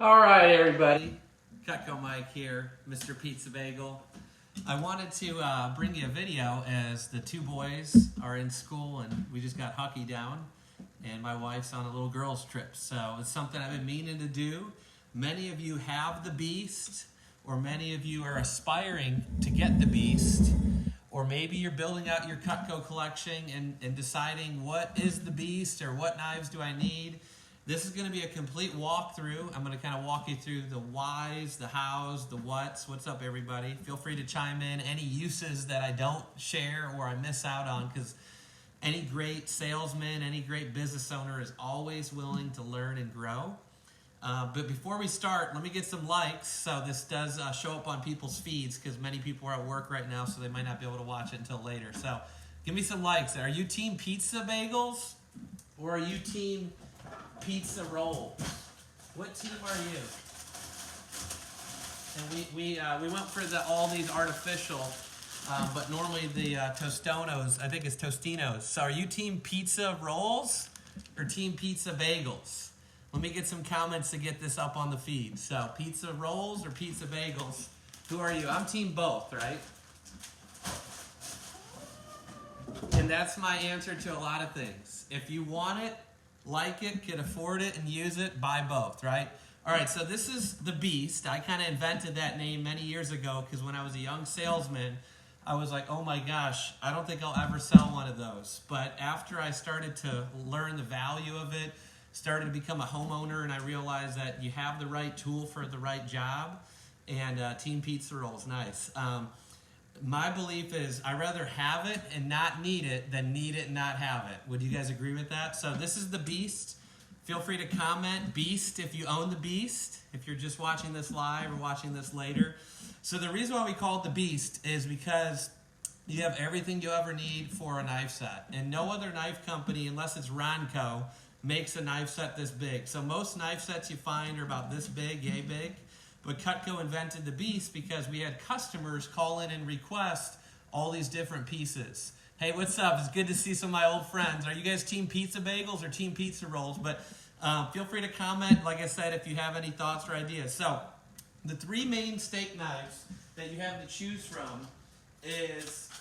All right, everybody. Cutco Mike here, Mr. Pizza Bagel. I wanted to bring you a video as the two boys are in school and we just got hockey down and my wife's on a little girls trip. So it's something I've been meaning to do. Many of you have the Beast, or many of you are aspiring to get the Beast, or maybe you're building out your Cutco collection and deciding what is the Beast or what knives do I need. This is going to be a complete walkthrough. I'm going to kind of walk you through the whys, the hows, the whats. What's up, everybody? Feel free to chime in any uses that I don't share or I miss out on, because any great salesman, any great business owner is always willing to learn and grow. But before we start, let me get some likes. So this does show up on people's feeds because many people are at work right now, so they might not be able to watch it until later. So give me some likes. Are you team pizza bagels or are you team pizza rolls? What team are you? And we went for all these artificial, but normally the Tostonos, I think it's Tostinos. So are you team pizza rolls or team pizza bagels? Let me get some comments to get this up on the feed. So pizza rolls or pizza bagels? Who are you? I'm team both, right? And that's my answer to a lot of things. If you want it, like it, can afford it, and use it, buy both, right? All right, so this is the Beast. I kind of invented that name many years ago because when I was a young salesman, I was like, oh my gosh, I don't think I'll ever sell one of those. But after I started to learn the value of it, started to become a homeowner, and I realized that you have the right tool for the right job, and Team Pizza Roll is nice. My belief is I'd rather have it and not need it than need it and not have it. Would you guys agree with that? So this is the Beast. Feel free to comment Beast if you own the Beast, if you're just watching this live or watching this later. So the reason why we call it the Beast is because you have everything you ever need for a knife set. And no other knife company, unless it's Ronco, makes a knife set this big. So most knife sets you find are about this big, yay big. But Cutco invented the Beast because we had customers call in and request all these different pieces. Hey, what's up? It's good to see some of my old friends. Are you guys team pizza bagels or team pizza rolls? But feel free to comment, like I said, if you have any thoughts or ideas. So the three main steak knives that you have to choose from is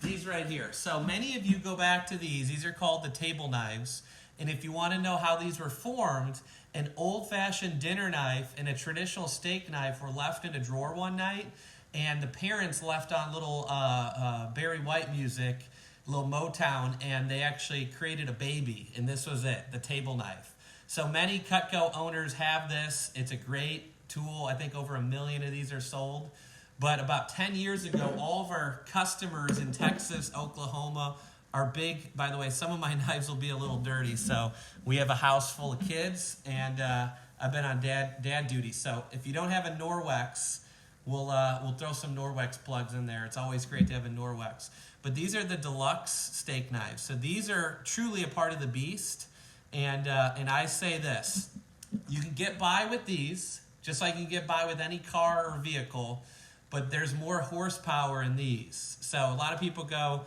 these right here. So many of you go back to these. These are called the table knives. And if you want to know how these were formed, an old-fashioned dinner knife and a traditional steak knife were left in a drawer one night, and the parents left on little Barry White music, little Motown, and they actually created a baby, and this was it, the table knife. So many Cutco owners have this. It's a great tool. I think over 1 million of these are sold. But about 10 years ago, all of our customers in Texas, Oklahoma are big. By the way, some of my knives will be a little dirty. So we have a house full of kids, and I've been on dad duty. So if you don't have a Norwex, we'll throw some Norwex plugs in there. It's always great to have a Norwex. But these are the deluxe steak knives. So these are truly a part of the Beast. And I say this, you can get by with these, just like you can get by with any car or vehicle, but there's more horsepower in these. So a lot of people go,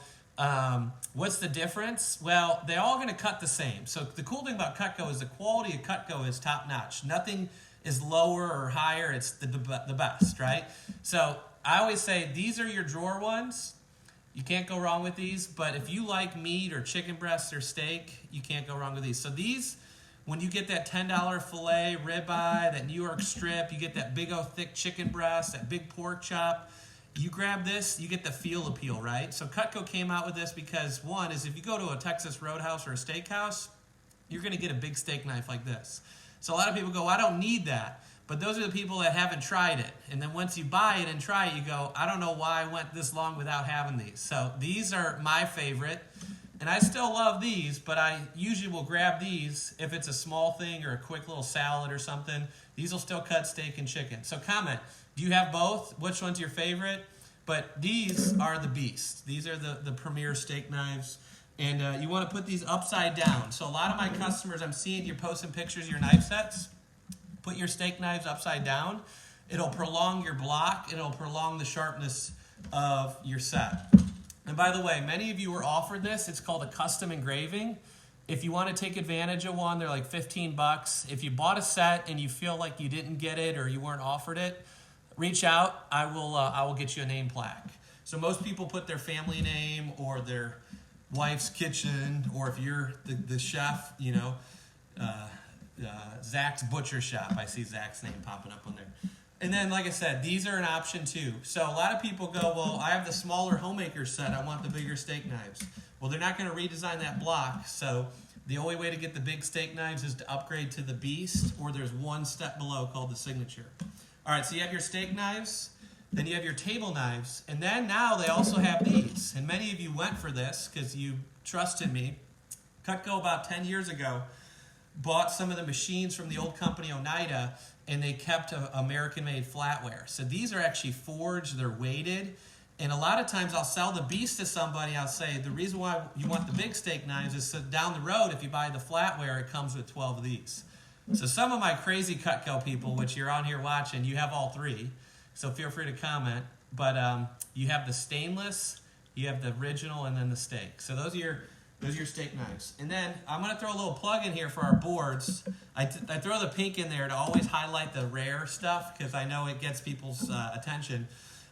what's the difference? Well, they're all going to cut the same. So the cool thing about Cutco is the quality of Cutco is top-notch. Nothing is lower or higher. It's the best, right? So I always say these are your drawer ones. You can't go wrong with these. But if you like meat or chicken breast or steak, you can't go wrong with these. So these, when you get that $10 filet, ribeye, that New York strip, you get that big old thick chicken breast, that big pork chop, you grab this, you get the feel appeal, right? So Cutco came out with this because, one, is if you go to a Texas Roadhouse or a steakhouse, you're going to get a big steak knife like this. So a lot of people go, I don't need that. But those are the people that haven't tried it. And then once you buy it and try it, you go, I don't know why I went this long without having these. So these are my favorite. And I still love these, but I usually will grab these if it's a small thing or a quick little salad or something. These will still cut steak and chicken. So comment, do you have both? Which one's your favorite? But these are the Beast. These are the premier steak knives. And you want to put these upside down. So a lot of my customers, I'm seeing you're posting pictures of your knife sets. Put your steak knives upside down. It'll prolong your block. It'll prolong the sharpness of your set. And by the way, many of you were offered this. It's called a custom engraving. If you want to take advantage of one, they're like 15 bucks. If you bought a set and you feel like you didn't get it or you weren't offered it, reach out. I will get you a name plaque. So most people put their family name or their wife's kitchen, or if you're the chef, you know, Zach's Butcher Shop. I see Zach's name popping up on there. And then, like I said, these are an option too. So a lot of people go, well, I have the smaller homemaker set. I want the bigger steak knives. Well, they're not going to redesign that block. So the only way to get the big steak knives is to upgrade to the Beast, or there's one step below called the Signature. All right, so you have your steak knives, then you have your table knives, and then now they also have these. And many of you went for this because you trusted me. Cutco about 10 years ago bought some of the machines from the old company Oneida, and they kept American-made flatware. So these are actually forged, they're weighted, and a lot of times I'll sell the Beast to somebody. I'll say, the reason why you want the big steak knives is so down the road, if you buy the flatware, it comes with 12 of these. So some of my crazy Cutco people, which you're on here watching, you have all three, so feel free to comment. But you have the stainless, you have the original, and then the steak. So those are your steak knives. And then I'm going to throw a little plug in here for our boards. I throw the pink in there to always highlight the rare stuff because I know it gets people's attention.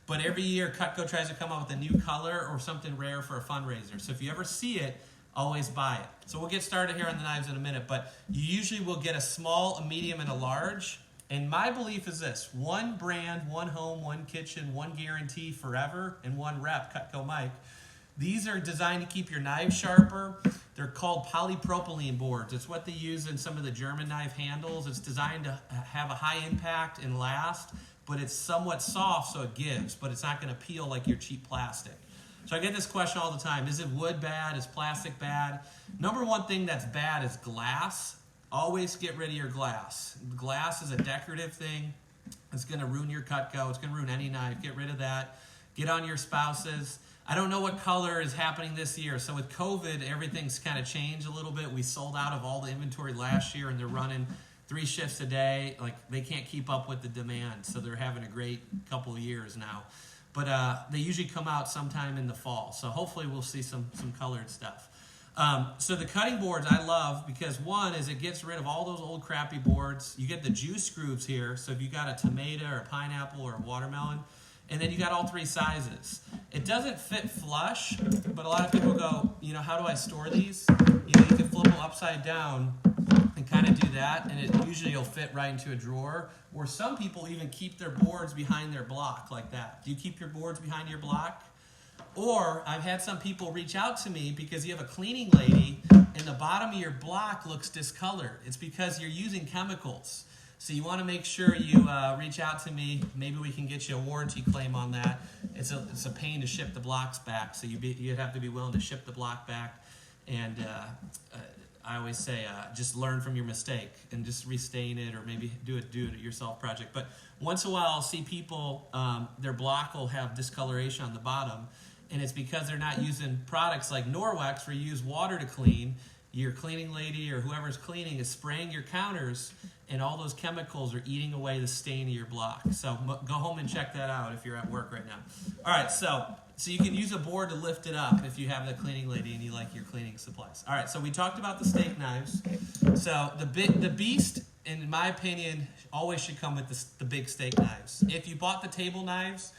But every year, Cutco tries to come up with a new color or something rare for a fundraiser. So if you ever see it, always buy it. So we'll get started here on the knives in a minute. But you usually will get a small, a medium, and a large. And my belief is this: one brand, one home, one kitchen, one guarantee forever, and one rep, Cutco Mike. These are designed to keep your knives sharper. They're called polypropylene boards. It's what they use in some of the German knife handles. It's designed to have a high impact and last, but it's somewhat soft so it gives, but it's not going to peel like your cheap plastic. So I get this question all the time: is it wood bad? Is plastic bad? Number one thing that's bad is glass. Always get rid of your glass. Glass is a decorative thing. It's going to ruin your Cutco. It's going to ruin any knife. Get rid of that. Get on your spouses. I don't know what color is happening this year. So with COVID, everything's kind of changed a little bit. We sold out of all the inventory last year, and they're running 3 shifts a day. Like, they can't keep up with the demand. So they're having a great couple of years now. But they usually come out sometime in the fall. So hopefully we'll see some colored stuff. So the cutting boards I love because, one, is it gets rid of all those old crappy boards. You get the juice grooves here. So if you got a tomato or a pineapple or a watermelon, and then you got all 3 sizes. It doesn't fit flush, but a lot of people go, you know, how do I store these? You know, you can flip them upside down and kind of do that, and it usually will fit right into a drawer. Or some people even keep their boards behind their block like that. Do you keep your boards behind your block? Or I've had some people reach out to me because you have a cleaning lady and the bottom of your block looks discolored. It's because you're using chemicals. So you want to make sure you reach out to me. Maybe we can get you a warranty claim on that. It's a pain to ship the blocks back, so you'd have to be willing to ship the block back. And I always say just learn from your mistake and just restain it, or maybe do it yourself project. But once in a while I'll see people, their block will have discoloration on the bottom, and it's because they're not using products like Norwex where you use water to clean. Your cleaning lady or whoever's cleaning is spraying your counters, and all those chemicals are eating away the stain of your block. So go home and check that out if you're at work right now. All right, so you can use a board to lift it up if you have the cleaning lady and you like your cleaning supplies. All right, so we talked about the steak knives. So the Beast, in my opinion, always should come with the big steak knives. If you bought the table knives,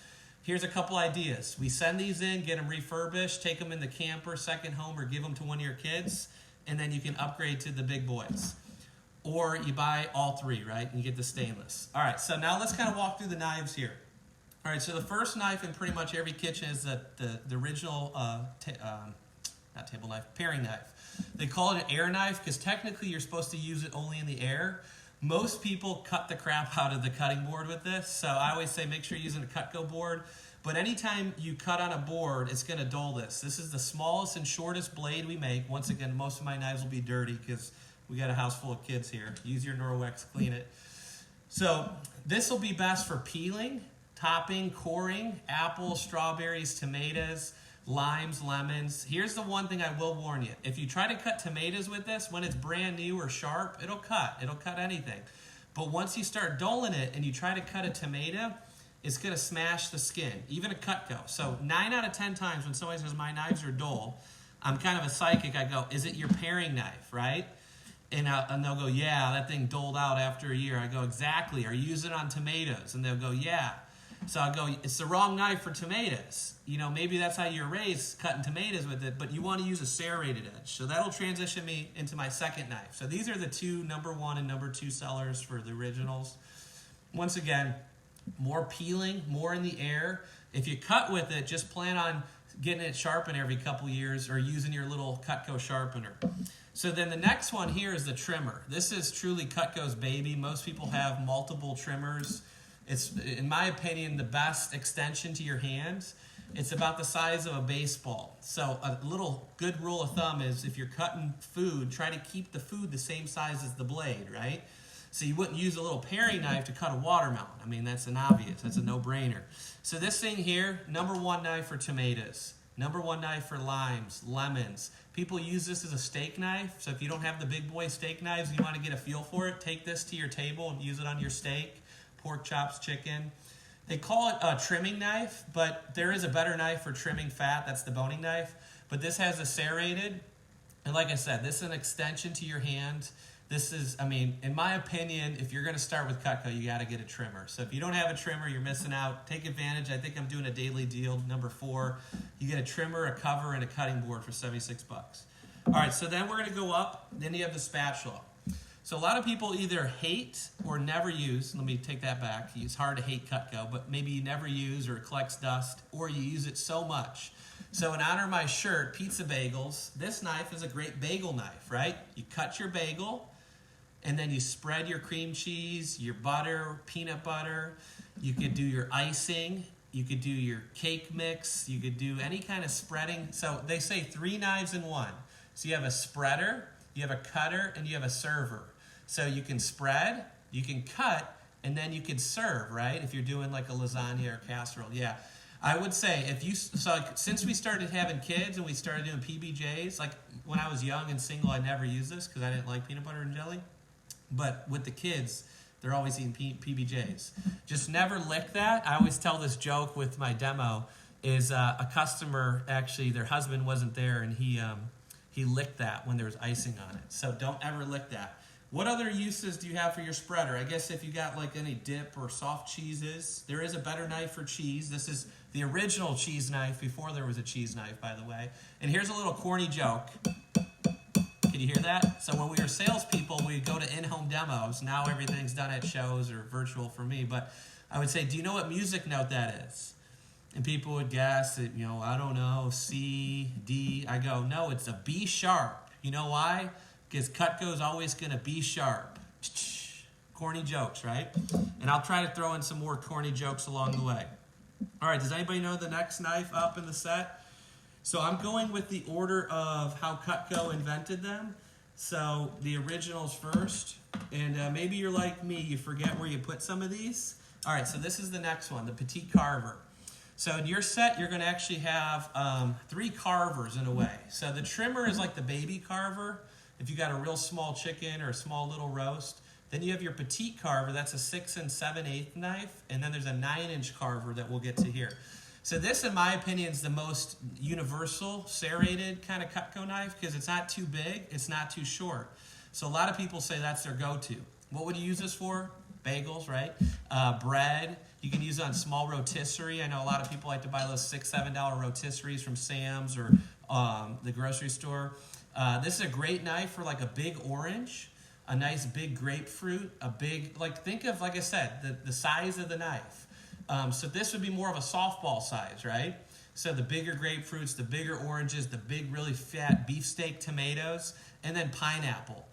here's a couple ideas. We send these in, get them refurbished, take them in the camper, second home, or give them to one of your kids, and then you can upgrade to the big boys. Or you buy all 3, right? And you get the stainless. All right, so now let's kind of walk through the knives here. All right, so the first knife in pretty much every kitchen is the original, not table knife, paring knife. They call it an air knife because technically you're supposed to use it only in the air. Most people cut the crap out of the cutting board with this, so I always say make sure you're using a Cutco board. But anytime you cut on a board, it's going to dull this. This is the smallest and shortest blade we make. Once again, most of my knives will be dirty because we got a house full of kids here. Use your Norwex, clean it. So this will be best for peeling, topping, coring, apples, strawberries, tomatoes, limes, lemons. Here's the one thing I will warn you. If you try to cut tomatoes with this, when it's brand new or sharp, it'll cut. It'll cut anything. But once you start dulling it and you try to cut a tomato, it's going to smash the skin, even a Cutco. So 9 out of 10 times when somebody says my knives are dull, I'm kind of a psychic. I go, is it your paring knife, right? And they'll go, yeah, that thing dulled out after a year. I go, exactly. Are you using it on tomatoes? And they'll go, yeah. So I go, it's the wrong knife for tomatoes. You know, maybe that's how you're raised, cutting tomatoes with it, but you want to use a serrated edge. So that'll transition me into my second knife. So these are the two #1 and #2 sellers for the originals. Once again, more peeling, more in the air. If you cut with it, just plan on getting it sharpened every couple years or using your little Cutco sharpener. So then the next one here is the trimmer. This is truly Cutco's baby. Most people have multiple trimmers. It's, in my opinion, the best extension to your hands. It's about the size of a baseball. So a little good rule of thumb is if you're cutting food, try to keep the food the same size as the blade, right? So you wouldn't use a little paring knife to cut a watermelon. I mean, that's an obvious, that's a no-brainer. So this thing here, #1 knife for tomatoes, #1 knife for limes, lemons. People use this as a steak knife. So if you don't have the big boy steak knives and you want to get a feel for it, take this to your table and use it on your steak, pork chops, chicken. They call it a trimming knife, but there is a better knife for trimming fat. That's the boning knife. But this has a serrated. And like I said, this is an extension to your hand. This is, I mean, in my opinion, if you're going to start with Cutco, you got to get a trimmer. So if you don't have a trimmer, you're missing out. Take advantage. I think I'm doing a daily deal, #4. You get a trimmer, a cover, and a cutting board for $76. All right, so then we're going to go up. Then you have the spatula. So a lot of people either hate or never use. Let me take that back. It's hard to hate Cutco, but maybe you never use or it collects dust, or you use it so much. So in honor of my shirt, Pizza Bagels, this knife is a great bagel knife, right? You cut your bagel, and then you spread your cream cheese, your butter, peanut butter. You could do your icing. You could do your cake mix. You could do any kind of spreading. So they say 3 knives in one. So you have a spreader, you have a cutter, and you have a server. So you can spread, you can cut, and then you can serve, right? If you're doing like a lasagna or casserole. Yeah. I would say if you, so since we started having kids and we started doing PBJs, like when I was young and single, I never used this because I didn't like peanut butter and jelly. But with the kids, they're always eating PBJs. Just never lick that. I always tell this joke with my demo is a customer, actually their husband wasn't there and he licked that when there was icing on it. So don't ever lick that. What other uses do you have for your spreader? I guess if you got like any dip or soft cheeses, there is a better knife for cheese. This is the original cheese knife before there was a cheese knife, by the way. And here's a little corny joke. Can you hear that? So when we were salespeople, we'd go to in-home demos. Now everything's done at shows or virtual for me. But I would say, do you know what music note that is? And people would guess that, you know, I don't know, C, D. I go, no, it's a B sharp. You know why? Because Cutco's always going to be sharp. Corny jokes, right? And I'll try to throw in some more corny jokes along the way. All right, does anybody know the next knife up in the set? So I'm going with the order of how Cutco invented them. So the originals first. And maybe you're like me, you forget where you put some of these. All right, so this is the next one, the Petite carver. So in your set, you're going to actually have 3 carvers in a way. So the trimmer is like the baby carver. If you got a real small chicken or a small little roast, then you have your petite carver. That's a 6 7/8 knife, and then there's a 9-inch carver that we'll get to here. So this, in my opinion, is the most universal serrated kind of Cutco knife because it's not too big, it's not too short. So a lot of people say that's their go-to. What would you use this for? Bagels, right? Bread. You can use it on small rotisserie. I know a lot of people like to buy those $6, $7 rotisseries from Sam's or the grocery store. This is a great knife for like a big orange, a nice big grapefruit, a big, like think of, like I said, the size of the knife. So this would be more of a softball size, right? So the bigger grapefruits, the bigger oranges, the big really fat beefsteak tomatoes, and then pineapple.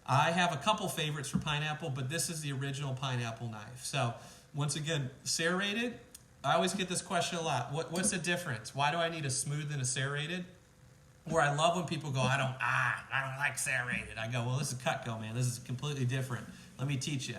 I have a couple favorites for pineapple, but this is the original pineapple knife. So once again, serrated. I always get this question a lot. What's the difference? Why do I need a smooth and a serrated? Or I love when people go, I don't like serrated. I go, well, this is Cutco, man. This is completely different. Let me teach you.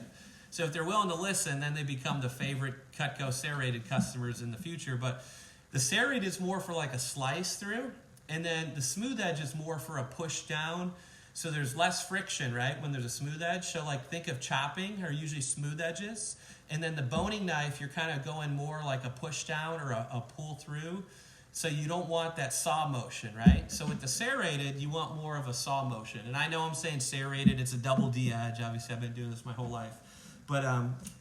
So if they're willing to listen, then they become the favorite Cutco serrated customers in the future. But the serrated is more for like a slice through, and then the smooth edge is more for a push down. So there's less friction, right, when there's a smooth edge. So like think of chopping are usually smooth edges, And then the boning knife, you're kind of going more like a push down or a pull through. So you don't want that saw motion, right? So with the serrated, you want more of a saw motion. And I know I'm saying serrated, it's a double D edge. Obviously, I've been doing this my whole life. But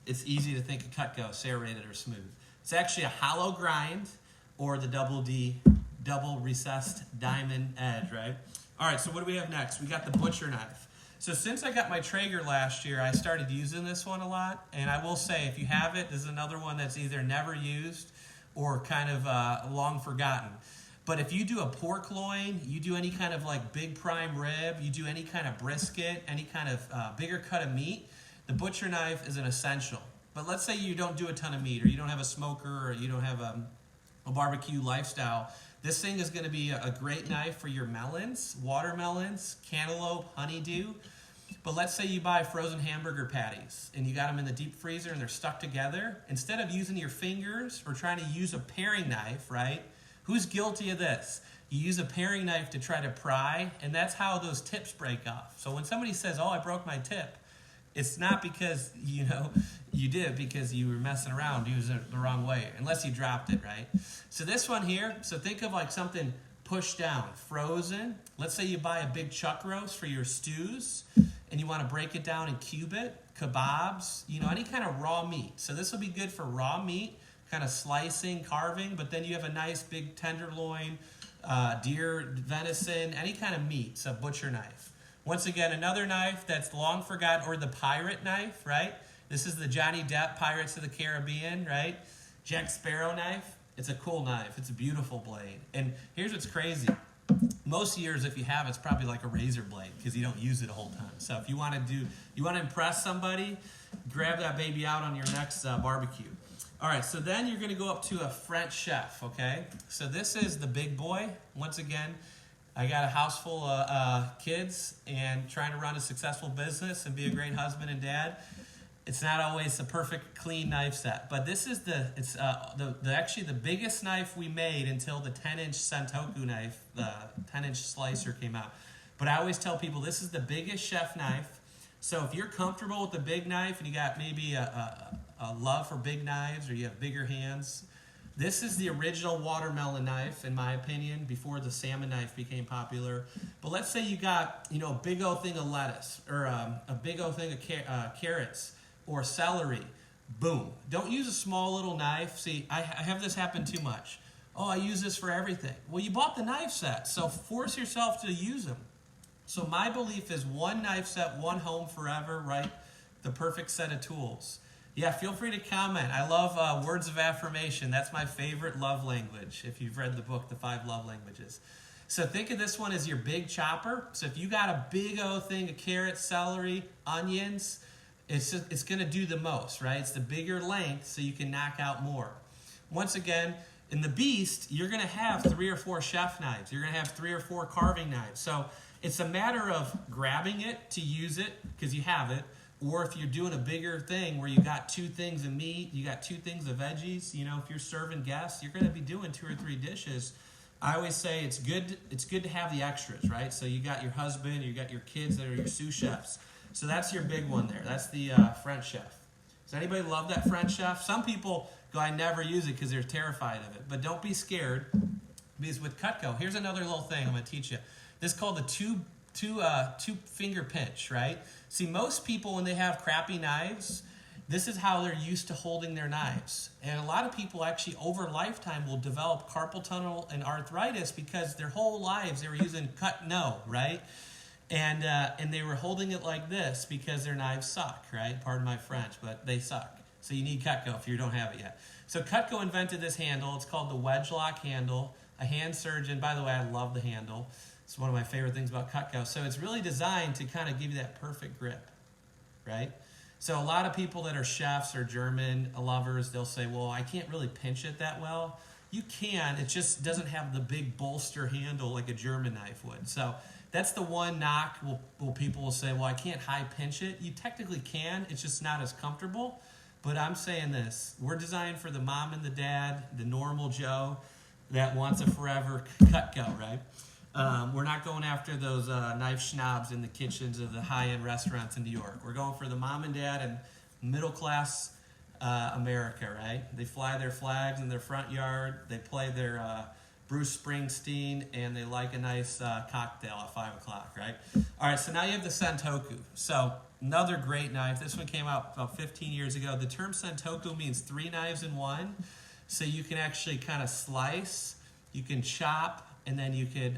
it's easy to think of Cutco, serrated or smooth. It's actually a hollow grind or the double D, double recessed diamond edge, right? All right, so what do we have next? We got the butcher knife. So since I got my Traeger last year, I started using this one a lot. And I will say, if you have it, this is another one that's either never used or kind of long forgotten. But if you do a pork loin, you do any kind of like big prime rib, you do any kind of brisket, any kind of bigger cut of meat, the butcher knife is an essential. But let's say you don't do a ton of meat, or you don't have a smoker, or you don't have a barbecue lifestyle. This thing is going to be a great knife for your melons, watermelons, cantaloupe, honeydew. But let's say you buy frozen hamburger patties and you got them in the deep freezer and they're stuck together. Instead of using your fingers or trying to use a paring knife, right? Who's guilty of this? You use a paring knife to try to pry, and that's how those tips break off. So when somebody says, oh, I broke my tip, it's not because, you did, because you were messing around using it the wrong way, unless you dropped it, right? So this one here, so think of like something pushed down, frozen. Let's say you buy a big chuck roast for your stews, and you want to break it down and cube it, kebabs, any kind of raw meat. So this will be good for raw meat, kind of slicing, carving, but then you have a nice big tenderloin, deer, venison, any kind of meat, so butcher knife. Once again, another knife that's long forgotten, or the pirate knife, right? This is the Johnny Depp Pirates of the Caribbean, right? Jack Sparrow knife. It's a cool knife. It's a beautiful blade. And here's what's crazy. Most years, if you have, it's probably like a razor blade because you don't use it a whole time. So if you want to impress somebody, grab that baby out on your next barbecue. All right, so then you're going to go up to a French chef, okay? So this is the big boy. Once again, I got a house full of kids and trying to run a successful business and be a great husband and dad. It's not always a perfect, clean knife set, but this is actually the biggest knife we made until the 10-inch santoku knife, the 10-inch slicer came out. But I always tell people this is the biggest chef knife. So if you're comfortable with the big knife and you got maybe a love for big knives or you have bigger hands, this is the original watermelon knife, in my opinion, before the salmon knife became popular. But let's say you got a big old thing of lettuce or a big old thing of carrots or celery. Boom. Don't use a small little knife. See, I have this happen too much. Oh, I use this for everything. Well, you bought the knife set, so force yourself to use them. So my belief is one knife set, one home forever, right? The perfect set of tools. Yeah, feel free to comment. I love words of affirmation. That's my favorite love language, if you've read the book, The 5 Love Languages. So think of this one as your big chopper. So if you got a big old thing of carrots, celery, onions, it's going to do the most, right? It's the bigger length so you can knock out more. Once again, in the beast, you're going to have 3 or 4 chef knives. You're going to have 3 or 4 carving knives. So it's a matter of grabbing it to use it because you have it, or if you're doing a bigger thing where you got 2 things of meat, you got 2 things of veggies, if you're serving guests, you're going to be doing 2 or 3 dishes. I always say it's good to have the extras, right? So you got your husband, you got your kids that are your sous chefs. So that's your big one there. That's the French chef. Does anybody love that French chef? Some people go, I never use it because they're terrified of it. But don't be scared, because with Cutco, here's another little thing I'm going to teach you. This is called the two finger pinch, right? See, most people, when they have crappy knives, this is how they're used to holding their knives. And a lot of people actually over lifetime will develop carpal tunnel and arthritis because their whole lives they were using Cutco, right? And they were holding it like this because their knives suck, right? Pardon my French, but they suck. So you need Cutco if you don't have it yet. So Cutco invented this handle. It's called the wedge lock handle. A hand surgeon, by the way, I love the handle. It's one of my favorite things about Cutco. So it's really designed to kind of give you that perfect grip, right? So a lot of people that are chefs or German lovers, they'll say, well, I can't really pinch it that well. You can. It just doesn't have the big bolster handle like a German knife would. So that's the one knock where people will say, well, I can't high pinch it. You technically can. It's just not as comfortable. But I'm saying this. We're designed for the mom and the dad, the normal Joe that wants a forever Cutco, right? We're not going after those knife schnobs in the kitchens of the high-end restaurants in New York. We're going for the mom and dad and middle-class America, right? They fly their flags in their front yard. They play their Bruce Springsteen, and they like a nice cocktail at 5 o'clock, right? All right, so now you have the santoku. So another great knife. This one came out about 15 years ago. The term santoku means 3 knives in one. So you can actually kind of slice, you can chop, and then you could,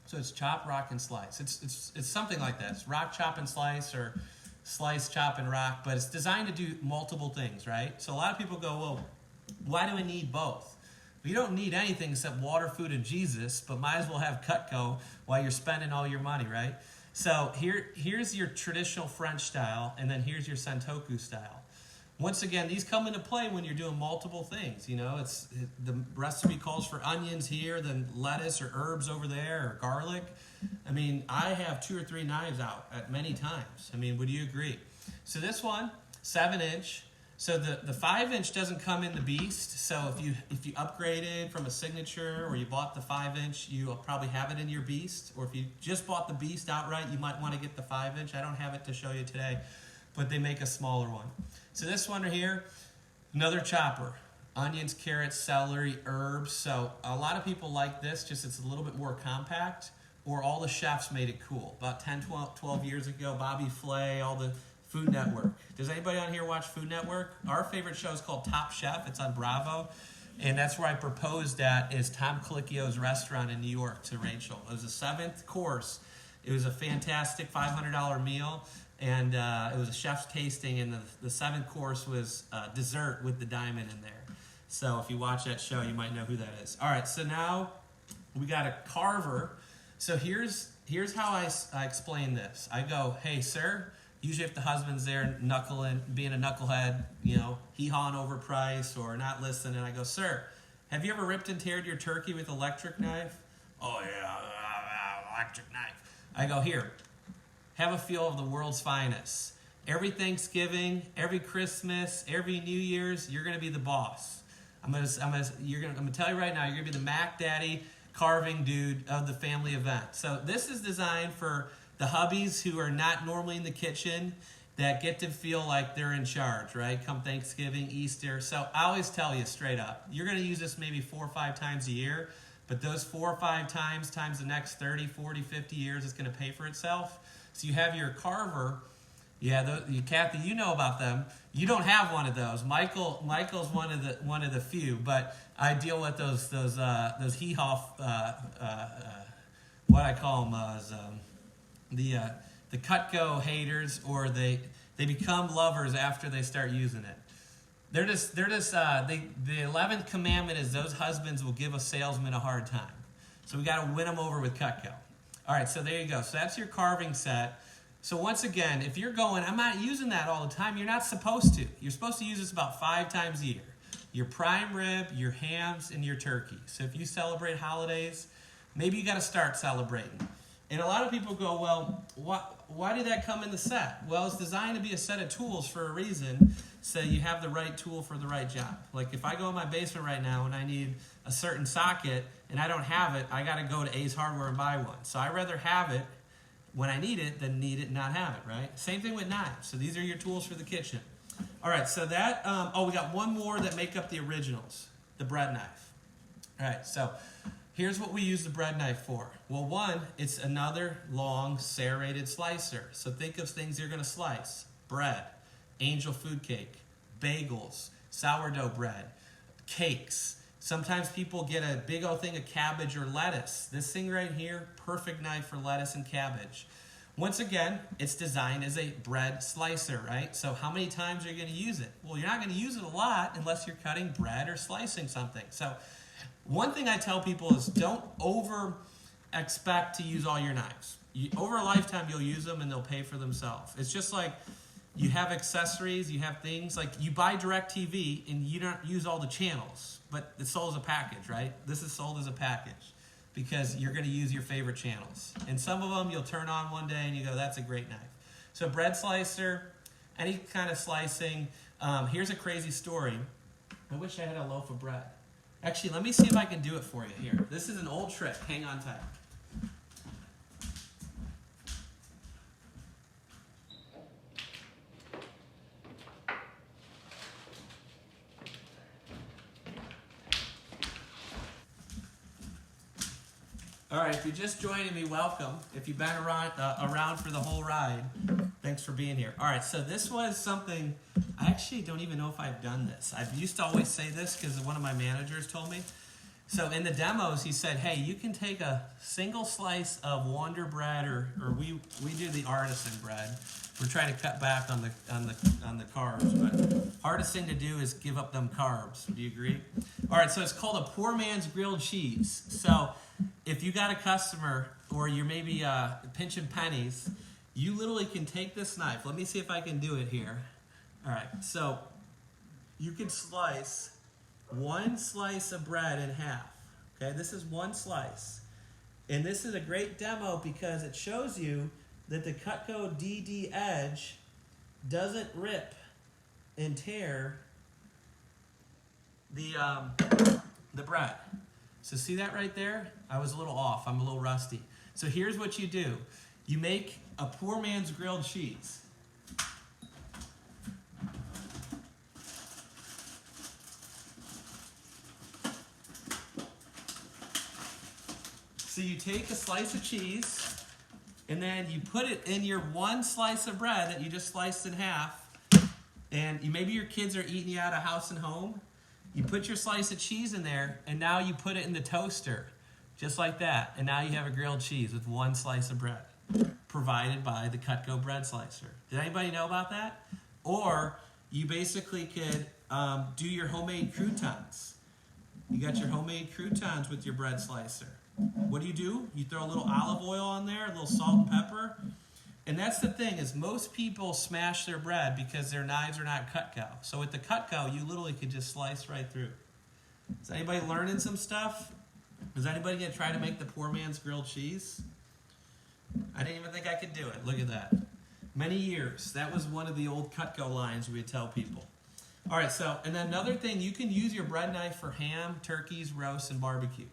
so it's chop, rock, and slice. It's something like that. It's rock, chop, and slice, or slice, chop, and rock, but it's designed to do multiple things, right? So a lot of people go, well, why do we need both? You don't need anything except water, food, and Jesus, but might as well have Cutco while you're spending all your money, right? So here's your traditional French style, and then here's your santoku style. Once again, these come into play when you're doing multiple things. You know, the recipe calls for onions here, then lettuce or herbs over there, or garlic. I mean, I have 2 or 3 knives out at many times. I mean, would you agree? So this one, 7-inch. So the 5-inch doesn't come in the Beast. So if you upgraded from a Signature, or you bought the 5-inch, you'll probably have it in your Beast. Or if you just bought the Beast outright, you might want to get the 5-inch. I don't have it to show you today, but they make a smaller one. So this one right here, another chopper. Onions, carrots, celery, herbs. So a lot of people like this, just it's a little bit more compact, or all the chefs made it cool. About 10, 12 years ago, Bobby Flay, all the Food Network. Does anybody on here watch Food Network? Our favorite show is called Top Chef. It's on Bravo. And that's where I proposed at is Tom Colicchio's restaurant in New York to Rachel. It was a 7th course. It was a fantastic $500 meal. And it was a chef's tasting, and the 7th course was dessert with the diamond in there. So if you watch that show, you might know who that is. All right, so now we got a carver. So here's how I explain this. I go, hey, sir, usually if the husband's there knuckling, being a knucklehead, you know, hee-hawing over price or not listening, I go, sir, have you ever ripped and teared your turkey with an electric knife? Oh, yeah, electric knife. I go, here. Have a feel of the world's finest. Every Thanksgiving, every Christmas, every New Year's, you're gonna be the boss. I'm gonna tell you right now, you're gonna be the Mac Daddy carving dude of the family event. So this is designed for the hubbies who are not normally in the kitchen, that get to feel like they're in charge, right? Come Thanksgiving, Easter. So I always tell you straight up, you're gonna use this maybe 4 or 5 times a year, but those 4 or 5 times the next 30, 40, 50 years, it's gonna pay for itself. So you have your carver. Yeah, Kathy, you know about them. You don't have one of those. Michael's one of the few, but I deal with those hee-haw, what I call them is the Cutco haters, or they become lovers after they start using it. The 11th commandment is those husbands will give a salesman a hard time. So we got to win them over with Cutco. All right, so there you go. So that's your carving set. So once again, if you're going, I'm not using that all the time, you're not supposed to. You're supposed to use this about 5 times a year. Your prime rib, your hams, and your turkey. So if you celebrate holidays, maybe you got to start celebrating. And a lot of people go, well, why did that come in the set? Well, it's designed to be a set of tools for a reason, so you have the right tool for the right job. Like if I go in my basement right now and I need a certain socket and I don't have it, I got to go to Ace Hardware and buy one. So I'd rather have it when I need it than need it and not have it, right? Same thing with knives. So these are your tools for the kitchen. All right, so that, we got one more that make up the originals, the bread knife. All right, so here's what we use the bread knife for. Well, one, it's another long serrated slicer. So think of things you're going to slice. Bread, angel food cake, bagels, sourdough bread, cakes. Sometimes people get a big old thing of cabbage or lettuce. This thing right here, perfect knife for lettuce and cabbage. Once again, it's designed as a bread slicer, right? So how many times are you going to use it? Well, you're not going to use it a lot unless you're cutting bread or slicing something. So one thing I tell people is don't over expect to use all your knives. Over a lifetime, you'll use them and they'll pay for themselves. It's just like you have accessories, you have things like you buy DirecTV and you don't use all the channels, but it's sold as a package, right? This is sold as a package because you're going to use your favorite channels. And some of them you'll turn on one day and you go, that's a great knife. So bread slicer, any kind of slicing. Here's a crazy story. I wish I had a loaf of bread. Actually, let me see if I can do it for you here. This is an old trick. Hang on tight. All right, if you're just joining me, welcome. If you've been around for the whole ride, thanks for being here. All right, so this was something, I actually don't even know if I've done this. I used to always say this because one of my managers told me. So in the demos, he said, hey, you can take a single slice of Wonder bread, or we do the artisan bread. We're trying to cut back on the carbs, but hardest thing to do is give up them carbs. Do you agree? All right, so it's called a poor man's grilled cheese. So if you got a customer or you're maybe pinching pennies, you literally can take this knife. Let me see if I can do it here. All right, so you can slice one slice of bread in half. Okay, this is one slice. And this is a great demo because it shows you that the Cutco DD edge doesn't rip and tear the bread. So see that right there? I was a little off. I'm a little rusty. So here's what you do. You make a poor man's grilled cheese. So you take a slice of cheese, and then you put it in your one slice of bread that you just sliced in half, and maybe your kids are eating you out of house and home. You put your slice of cheese in there, and now you put it in the toaster, just like that, and now you have a grilled cheese with one slice of bread, provided by the Cutco bread slicer. Did anybody know about that? Or you basically could do your homemade croutons. You got your homemade croutons with your bread slicer. What do? You throw a little olive oil on there, a little salt and pepper. And that's the thing, is most people smash their bread because their knives are not Cutco. So with the Cutco, you literally could just slice right through. Is anybody learning some stuff? Is anybody going to try to make the poor man's grilled cheese? I didn't even think I could do it. Look at that. Many years. That was one of the old Cutco lines we would tell people. All right, so, and then another thing, you can use your bread knife for ham, turkeys, roasts, and barbecue.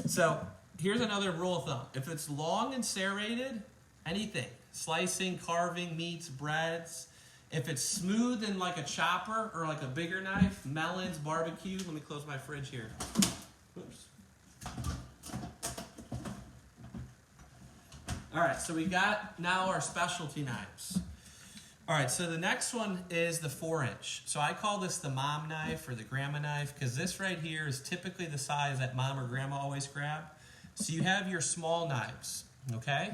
So here's another rule of thumb. If it's long and serrated, anything, slicing, carving, meats, breads. If it's smooth and like a chopper or like a bigger knife, melons, barbecue. Let me close my fridge here. Oops. All right, so we got now our specialty knives. All right, so the next one is the 4-inch. So I call this the mom knife or the grandma knife because this right here is typically the size that mom or grandma always grab. So you have your small knives, okay?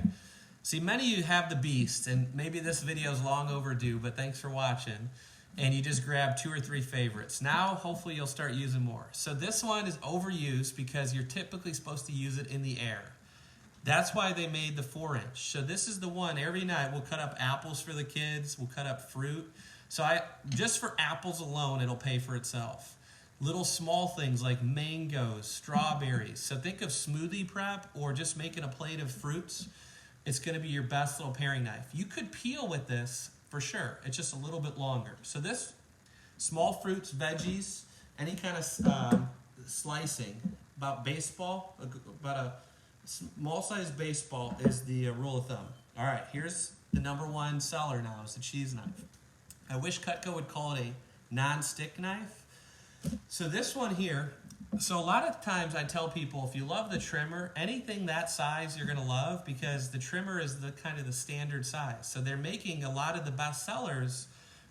See, many of you have the beast, and maybe this video is long overdue, but thanks for watching. And you just grab 2 or 3 favorites. Now, hopefully you'll start using more. So this one is overused because you're typically supposed to use it in the air. That's why they made the 4-inch. So this is the one every night we'll cut up apples for the kids. We'll cut up fruit. So just for apples alone, it'll pay for itself. Little small things like mangoes, strawberries. So think of smoothie prep or just making a plate of fruits. It's going to be your best little paring knife. You could peel with this for sure. It's just a little bit longer. So this, small fruits, veggies, any kind of slicing. About baseball, about a small size baseball is the rule of thumb. All right, here's the #1 seller now, is the cheese knife. I wish Cutco would call it a non-stick knife. So this one here, so a lot of times I tell people, if you love the trimmer, anything that size you're going to love because the trimmer is the kind of the standard size. So they're making a lot of the best sellers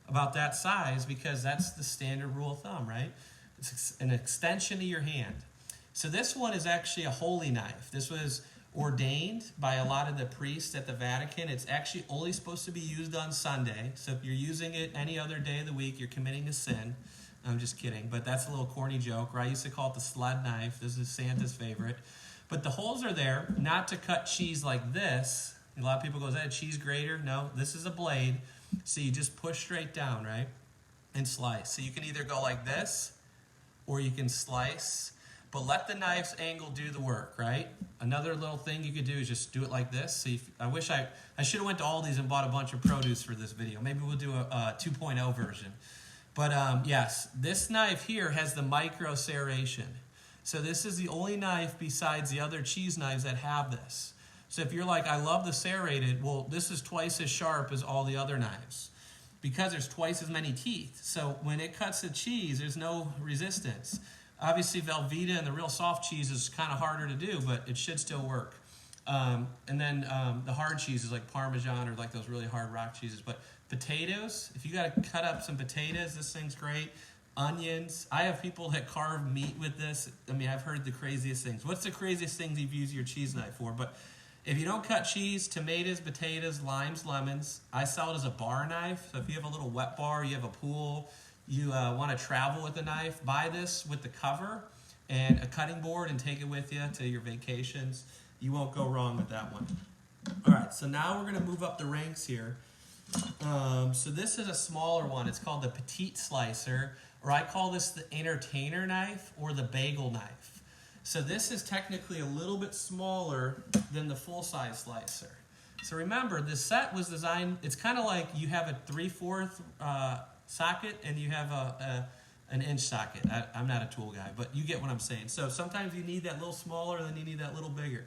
about that size because that's the standard rule of thumb, right? It's an extension of your hand. So this one is actually a holy knife. This was ordained by a lot of the priests at the Vatican. It's actually only supposed to be used on Sunday. So if you're using it any other day of the week, you're committing a sin. I'm just kidding, but that's a little corny joke. Or I used to call it the sled knife. This is Santa's favorite. But the holes are there not to cut cheese like this. A lot of people go, is that a cheese grater? No, this is a blade. So you just push straight down, right? And slice. So you can either go like this or you can slice. But let the knife's angle do the work, right? Another little thing you could do is just do it like this. So I wish I should have went to Aldi's and bought a bunch of produce for this video. Maybe we'll do a 2.0 version. But yes, this knife here has the micro serration. So this is the only knife besides the other cheese knives that have this. So if you're like, I love the serrated, well, this is twice as sharp as all the other knives because there's twice as many teeth. So when it cuts the cheese, there's no resistance. Obviously, Velveeta and the real soft cheese is kind of harder to do, but it should still work. And then the hard cheeses like Parmesan or like those really hard rock cheeses. But potatoes, if you got to cut up some potatoes, this thing's great. Onions. I have people that carve meat with this. I mean, I've heard the craziest things. What's the craziest things you've used your cheese knife for? But if you don't cut cheese, tomatoes, potatoes, limes, lemons, I sell it as a bar knife. So if you have a little wet bar, you have a pool, you want to travel with a knife, buy this with the cover and a cutting board and take it with you to your vacations. You won't go wrong with that one. All right, so now we're going to move up the ranks here. So this is a smaller one. It's called the Petite slicer, or I call this the entertainer knife or the bagel knife. So this is technically a little bit smaller than the full-size slicer. So remember, this set was designed, it's kind of like you have a 3/4 socket and you have an inch socket. I'm not a tool guy, but you get what I'm saying. So sometimes you need that little smaller and then you need that little bigger.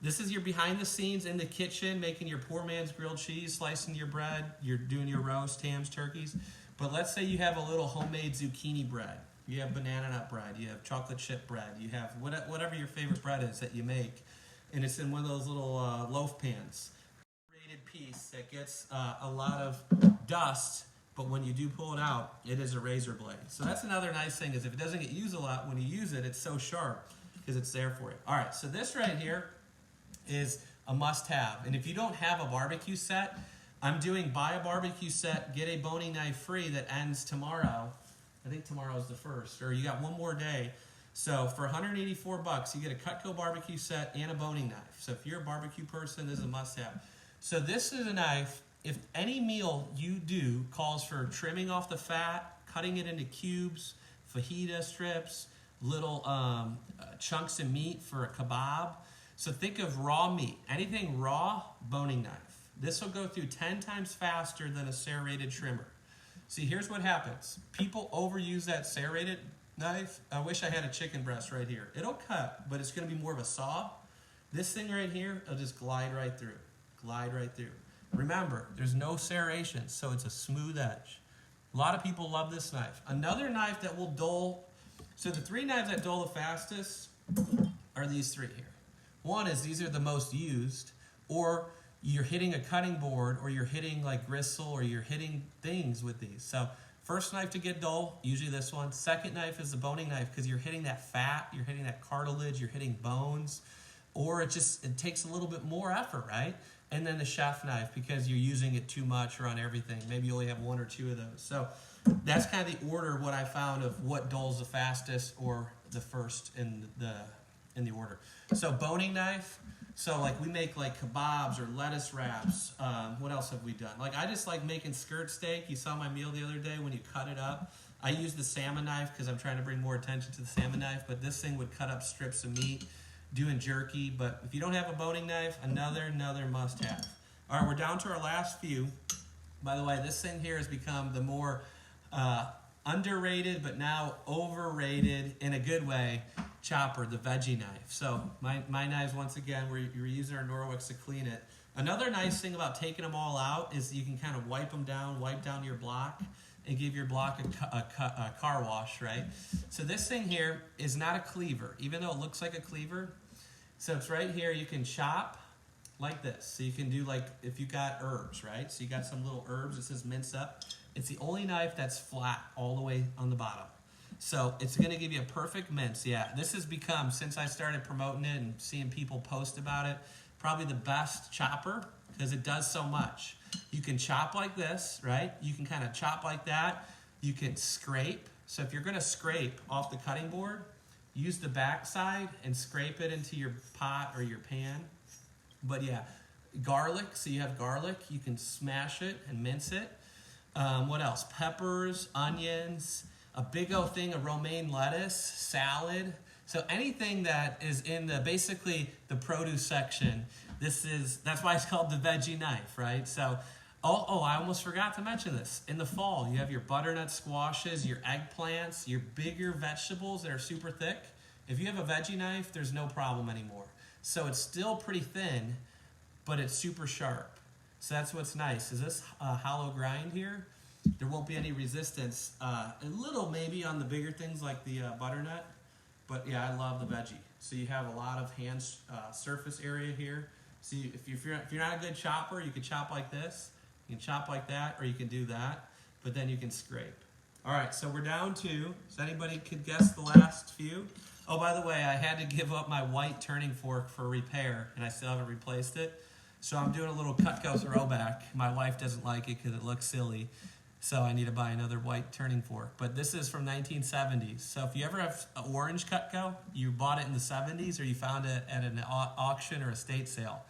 This is your behind the scenes in the kitchen, making your poor man's grilled cheese, slicing your bread, you're doing your roast, hams, turkeys. But let's say you have a little homemade zucchini bread. You have banana nut bread, you have chocolate chip bread, you have whatever your favorite bread is that you make. And it's in one of those little loaf pans. Serrated piece that gets a lot of dust, but when you do pull it out, it is a razor blade. So that's another nice thing, is if it doesn't get used a lot, when you use it, it's so sharp because it's there for you. All right, so this right here is a must-have. And if you don't have a barbecue set, I'm doing buy a barbecue set, get a boning knife free that ends tomorrow. I think tomorrow is the 1st, or you got one more day. So for $184, you get a Cutco barbecue set and a boning knife. So if you're a barbecue person, this is a must-have. So this is a knife, if any meal you do calls for trimming off the fat, cutting it into cubes, fajita strips, little chunks of meat for a kebab. So think of raw meat. Anything raw, boning knife. This will go through 10 times faster than a serrated trimmer. See, here's what happens. People overuse that serrated knife. I wish I had a chicken breast right here. It'll cut, but it's going to be more of a saw. This thing right here, it'll just glide right through. Glide right through. Remember, there's no serration, so it's a smooth edge. A lot of people love this knife. Another knife that will dull, so the 3 knives that dull the fastest are these 3 here. One is these are the most used, or you're hitting a cutting board, or you're hitting like gristle, or you're hitting things with these. So first knife to get dull, usually this one. Second knife is the boning knife because you're hitting that fat, you're hitting that cartilage, you're hitting bones, or it takes a little bit more effort, right? And then the chef knife because you're using it too much or on everything. Maybe you only have 1 or 2 of those. So that's kind of the order of what I found of what dulls the fastest or the first in the order. So boning knife. So like we make like kebabs or lettuce wraps. What else have we done? Like I just like making skirt steak. You saw my meal the other day when you cut it up. I use the salmon knife because I'm trying to bring more attention to the salmon knife. But this thing would cut up strips of meat, doing jerky. But if you don't have a boning knife, another must-have. All right, we're down to our last few. By the way, this thing here has become the more underrated but now overrated in a good way chopper, the Veggie knife. So my knives, once again, we're using our Norwicks to clean it. Another nice thing about taking them all out is you can kind of wipe down your block and give your block a car wash, right? So this thing here is not a cleaver, even though it looks like a cleaver. So it's right here, you can chop like this. So you can do like, if you got herbs, right? So you got some little herbs, it says mince up. It's the only knife that's flat all the way on the bottom. So it's going to give you a perfect mince. Yeah, this has become, since I started promoting it and seeing people post about it, probably the best chopper because it does so much. You can chop like this, right? You can kind of chop like that. You can scrape. So if you're going to scrape off the cutting board, use the back side and scrape it into your pot or your pan. But yeah, garlic. So you have garlic. You can smash it and mince it. What else? Peppers, onions, a big old thing of romaine lettuce, salad. So anything that is in basically the produce section, that's why it's called the Veggie knife, right? So, I almost forgot to mention this. In the fall, you have your butternut squashes, your eggplants, your bigger vegetables that are super thick. If you have a Veggie knife, there's no problem anymore. So it's still pretty thin, but it's super sharp. So that's what's nice. Is this hollow grind here? there won't be any resistance. A little maybe on the bigger things like the butternut, but yeah, I love the Veggie. So you have a lot of hand surface area here. So if you're not a good chopper, you can chop like this, you can chop like that, or you can do that, but then you can scrape. All right, so we're down to, so anybody could guess the last few? Oh, by the way, I had to give up my white turning fork for repair, and I still haven't replaced it. So I'm doing a little Cutco throwback. My wife doesn't like it because it looks silly, so I need to buy another white turning fork. But this is from 1970s. So if you ever have an orange Cutco, you bought it in the 70s or you found it at an auction or estate sale.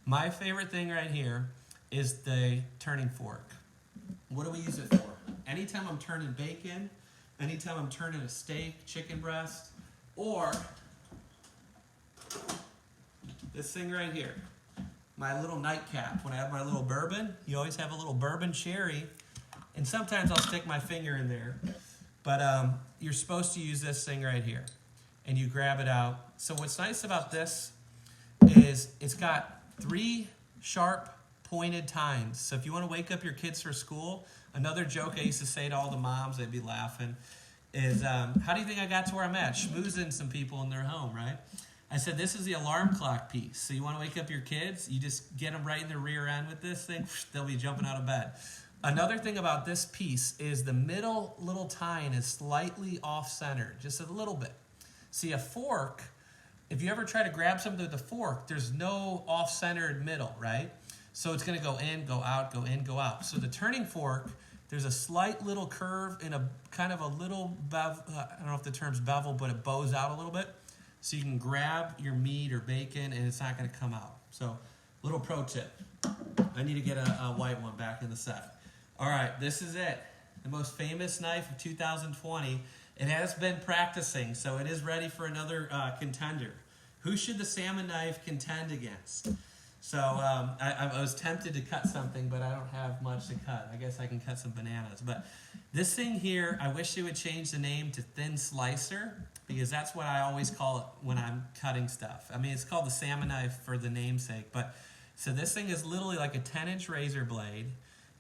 My favorite thing right here is the turning fork. What do we use it for? Anytime I'm turning bacon, anytime I'm turning a steak, chicken breast, or this thing right here, my little nightcap. When I have my little bourbon, you always have a little bourbon cherry, and sometimes I'll stick my finger in there. But you're supposed to use this thing right here, and you grab it out. So what's nice about this is it's got 3 sharp pointed tines. So if you want to wake up your kids for school, another joke I used to say to all the moms, they'd be laughing, is how do you think I got to where I'm at? Schmoozing some people in their home, right? I said, this is the alarm clock piece. So you want to wake up your kids, you just get them right in the rear end with this thing, they'll be jumping out of bed. Another thing about this piece is the middle little tine is slightly off-centered, just a little bit. See, a fork, if you ever try to grab something with a fork, there's no off-centered middle, right? So it's going to go in, go out, go in, go out. So the turning fork, there's a slight little curve and a kind of a little bevel, I don't know if the term's bevel, but it bows out a little bit. So you can grab your meat or bacon and it's not going to come out. So little pro tip. I need to get a white one back in the set. All right, this is it. The most famous knife of 2020. It has been practicing, so it is ready for another contender. Who should the salmon knife contend against? So I was tempted to cut something, but I don't have much to cut. I guess I can cut some bananas. But this thing here, I wish they would change the name to thin slicer, because that's what I always call it when I'm cutting stuff. I mean, it's called the salmon knife for the namesake. But so this thing is literally like a 10-inch razor blade.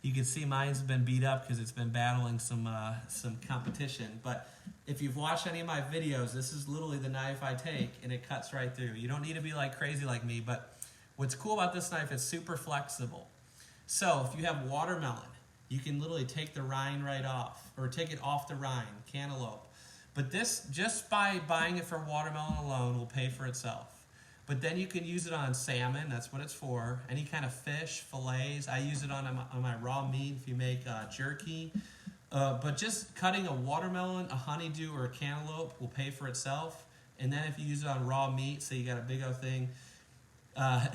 You can see mine's been beat up because it's been battling some competition. But if you've watched any of my videos, this is literally the knife I take, and it cuts right through. You don't need to be like crazy like me, but what's cool about this knife is super flexible. So if you have watermelon, you can literally take the rind right off, or take it off the rind, cantaloupe. But this, just by buying it from watermelon alone, will pay for itself. But then you can use it on salmon, that's what it's for. Any kind of fish, fillets. I use it on my raw meat if you make jerky. But just cutting a watermelon, a honeydew, or a cantaloupe will pay for itself. And then if you use it on raw meat, say you got a big old thing,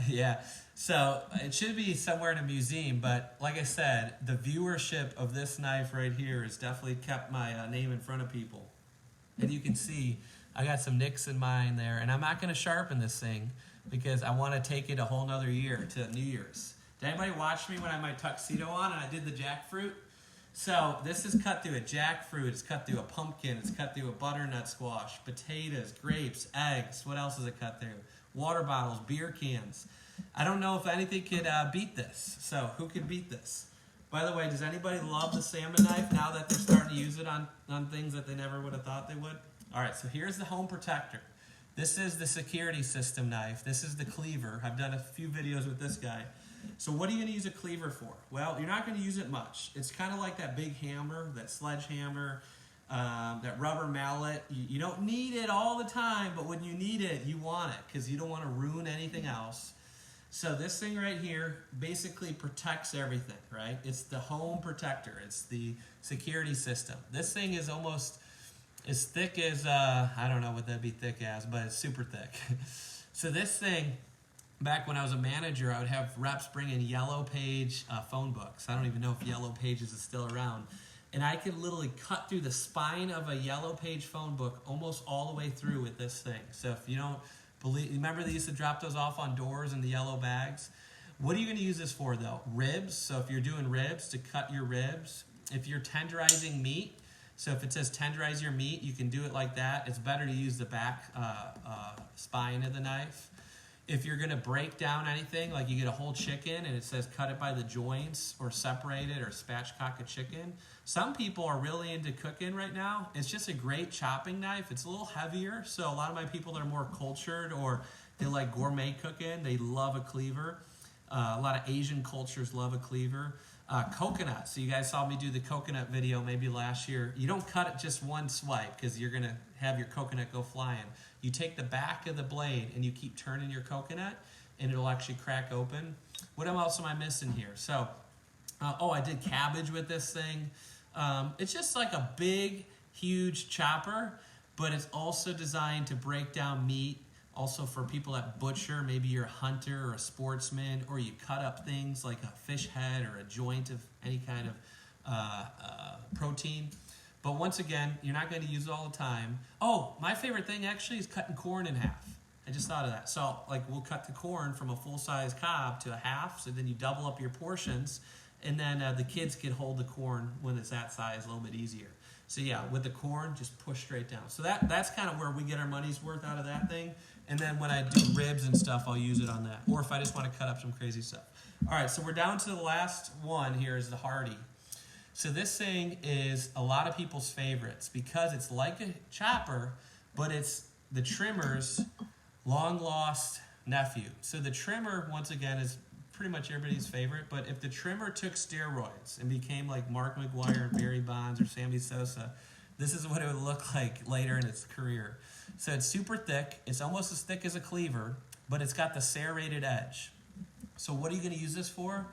yeah. So it should be somewhere in a museum, but like I said, the viewership of this knife right here has definitely kept my name in front of people. And you can see I got some nicks in mine there, and I'm not going to sharpen this thing because I want to take it a whole nother year to New Year's. Did anybody watch me when I had my tuxedo on and I did the jackfruit? So this is cut through a jackfruit, it's cut through a pumpkin, it's cut through a butternut squash, potatoes, grapes, eggs. What else is it cut through? Water bottles, beer cans. I don't know if anything could beat this. So who could beat this? By the way, does anybody love the salmon knife now that they're starting to use it on things that they never would have thought they would? All right, so here's the home protector. This is the security system knife. This is the cleaver. I've done a few videos with this guy. So what are you going to use a cleaver for? Well, you're not going to use it much. It's kind of like that big hammer, that sledgehammer, that rubber mallet. You don't need it all the time, but when you need it, you want it because you don't want to ruin anything else. So this thing right here basically protects everything, right? It's the home protector. It's the security system. This thing is almost as thick as, I don't know what that'd be thick as, but it's super thick. So this thing, back when I was a manager, I would have reps bring in yellow page phone books. I don't even know if Yellow Pages is still around. And I could literally cut through the spine of a yellow page phone book almost all the way through with this thing. So if you don't believe, remember they used to drop those off on doors in the yellow bags? What are you going to use this for though? Ribs. So if you're doing ribs, to cut your ribs. If you're tenderizing meat, so if it says tenderize your meat, you can do it like that. It's better to use the back spine of the knife. if you're going to break down anything, like you get a whole chicken and it says cut it by the joints or separate it or spatchcock a chicken. Some people are really into cooking right now. It's just a great chopping knife. It's a little heavier, so a lot of my people that are more cultured or they like gourmet cooking, they love a cleaver. A lot of Asian cultures love a cleaver. Coconut. So you guys saw me do the coconut video maybe last year. You don't cut it just one swipe because you're going to have your coconut go flying. You take the back of the blade and you keep turning your coconut and it'll actually crack open. What else am I missing here? So, I did cabbage with this thing. It's just like a big, huge chopper, but it's also designed to break down meat. Also for people that butcher, maybe you're a hunter or a sportsman, or you cut up things like a fish head or a joint of any kind of protein. But once again, you're not going to use it all the time. Oh, my favorite thing actually is cutting corn in half. I just thought of that. So like we'll cut the corn from a full-size cob to a half, so then you double up your portions, and then the kids can hold the corn when it's that size a little bit easier. So yeah, with the corn, just push straight down. So that's kind of where we get our money's worth out of that thing. And then when I do ribs and stuff, I'll use it on that. Or if I just want to cut up some crazy stuff. All right, so we're down to the last one here is the Hardy. So this thing is a lot of people's favorites because it's like a chopper, but it's the trimmer's long-lost nephew. So the trimmer, once again, is pretty much everybody's favorite, but if the trimmer took steroids and became like Mark McGuire and Barry Bonds or Sammy Sosa, this is what it would look like later in its career. So it's super thick. It's almost as thick as a cleaver, but it's got the serrated edge. So what are you going to use this for?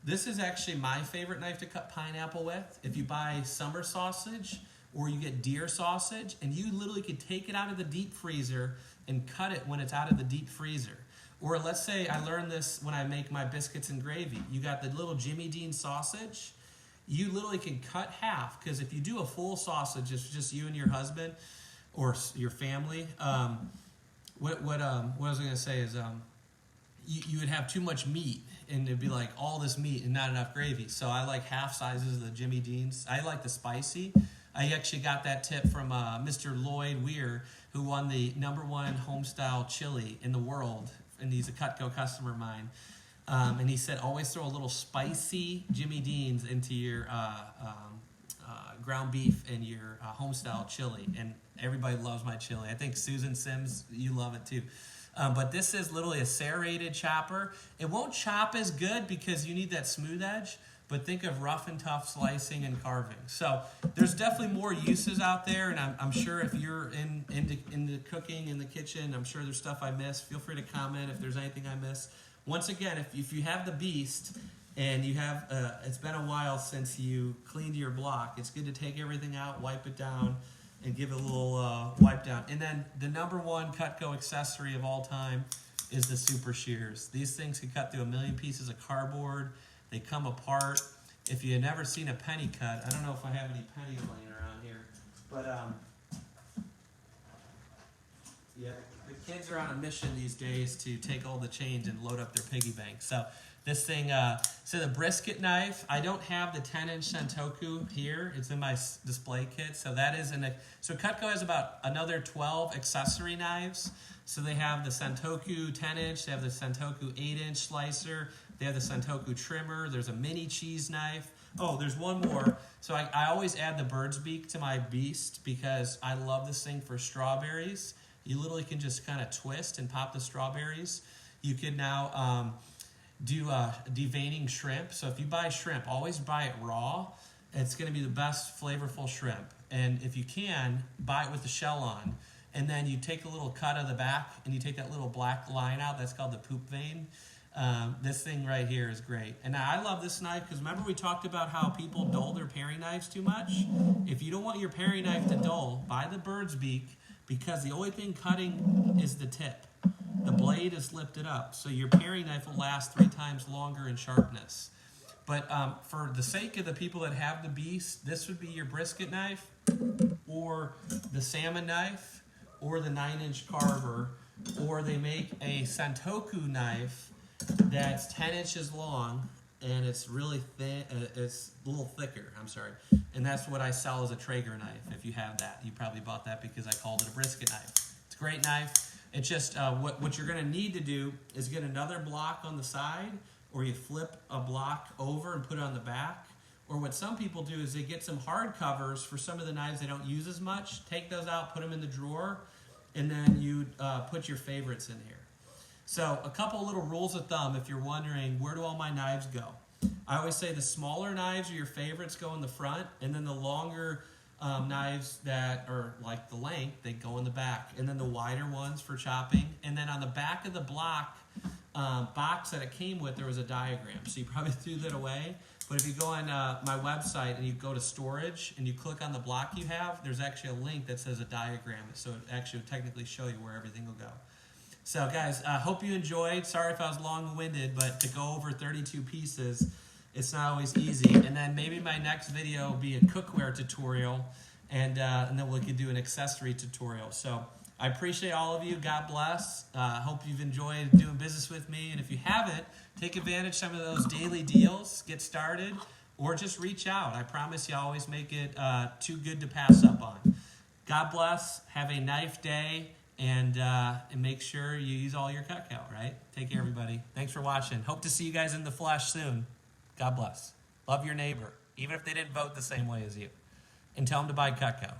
This is actually my favorite knife to cut pineapple with. If you buy summer sausage or you get deer sausage, and you literally could take it out of the deep freezer and cut it when it's out of the deep freezer. Or let's say I learned this when I make my biscuits and gravy. You got the little Jimmy Dean sausage. You literally can cut half, because if you do a full sausage, it's just you and your husband or your family. What I was going to say is you would have too much meat, and it'd be like all this meat and not enough gravy. So I like half sizes of the Jimmy Deans. I like the spicy. I actually got that tip from Mr. Lloyd Weir, who won the #1 homestyle chili in the world, and he's a Cutco customer of mine. And he said, always throw a little spicy Jimmy Dean's into your ground beef and your homestyle chili. And everybody loves my chili. I think Susan Sims, you love it too. But this is literally a serrated chopper. It won't chop as good because you need that smooth edge, but think of rough and tough slicing and carving. So there's definitely more uses out there, and I'm sure if you're into cooking in the kitchen, I'm sure there's stuff I missed. Feel free to comment if there's anything I missed. Once again, if you have the Beast and you have, it's been a while since you cleaned your block, it's good to take everything out, wipe it down, and give it a little wipe down. And then the #1 Cutco accessory of all time is the super shears. These things can cut through 1,000,000 pieces of cardboard. They come apart. If you've never seen a penny cut, I don't know if I have any pennies laying around here, but yeah, the kids are on a mission these days to take all the change and load up their piggy bank. So this thing, so the brisket knife, I don't have the 10-inch santoku here. It's in my display kit. So that is so Cutco has about another 12 accessory knives. So they have the santoku 10-inch, they have the santoku 8-inch slicer, they have the santoku trimmer, there's a mini cheese knife. Oh, there's one more. So I always add the bird's beak to my Beast because I love this thing for strawberries. You literally can just kind of twist and pop the strawberries. You could now do deveining shrimp. So if you buy shrimp, always buy it raw. It's going to be the best flavorful shrimp. And if you can, buy it with the shell on. And then you take a little cut of the back and you take that little black line out. That's called the poop vein. This thing right here is great. And I love this knife because remember we talked about how people dull their paring knives too much? If you don't want your paring knife to dull, buy the bird's beak, because the only thing cutting is the tip. The blade is lifted up, so your paring knife will last 3 times longer in sharpness. But for the sake of the people that have the Beast, this would be your brisket knife, or the salmon knife, or the 9-inch carver, or they make a santoku knife that's 10 inches long, and it's really thin, it's a little thicker, and that's what I sell as a Traeger knife. If you have that, you probably bought that because I called it a brisket knife. It's a great knife. It's just what you're going to need to do is get another block on the side, or you flip a block over and put it on the back. Or what some people do is they get some hard covers for some of the knives they don't use as much. Take those out, put them in the drawer, and then you put your favorites in here. So a couple little rules of thumb if you're wondering, where do all my knives go? I always say the smaller knives or your favorites go in the front, and then the longer knives that are like the length, they go in the back. And then the wider ones for chopping. And then on the back of the block box that it came with, there was a diagram. So you probably threw that away. But if you go on my website and you go to storage and you click on the block you have, there's actually a link that says a diagram. So it actually would technically show you where everything will go. So guys, I hope you enjoyed. Sorry if I was long-winded, but to go over 32 pieces, it's not always easy. And then maybe my next video will be a cookware tutorial, and then we could do an accessory tutorial. So I appreciate all of you. God bless. Hope you've enjoyed doing business with me. And if you haven't, take advantage of some of those daily deals. Get started, or just reach out. I promise you, I always make it too good to pass up on. God bless. Have a knife day. And make sure you use all your Cutco, right? Take care, everybody. Thanks for watching. Hope to see you guys in the flesh soon. God bless. Love your neighbor, even if they didn't vote the same way as you. And tell them to buy Cutco.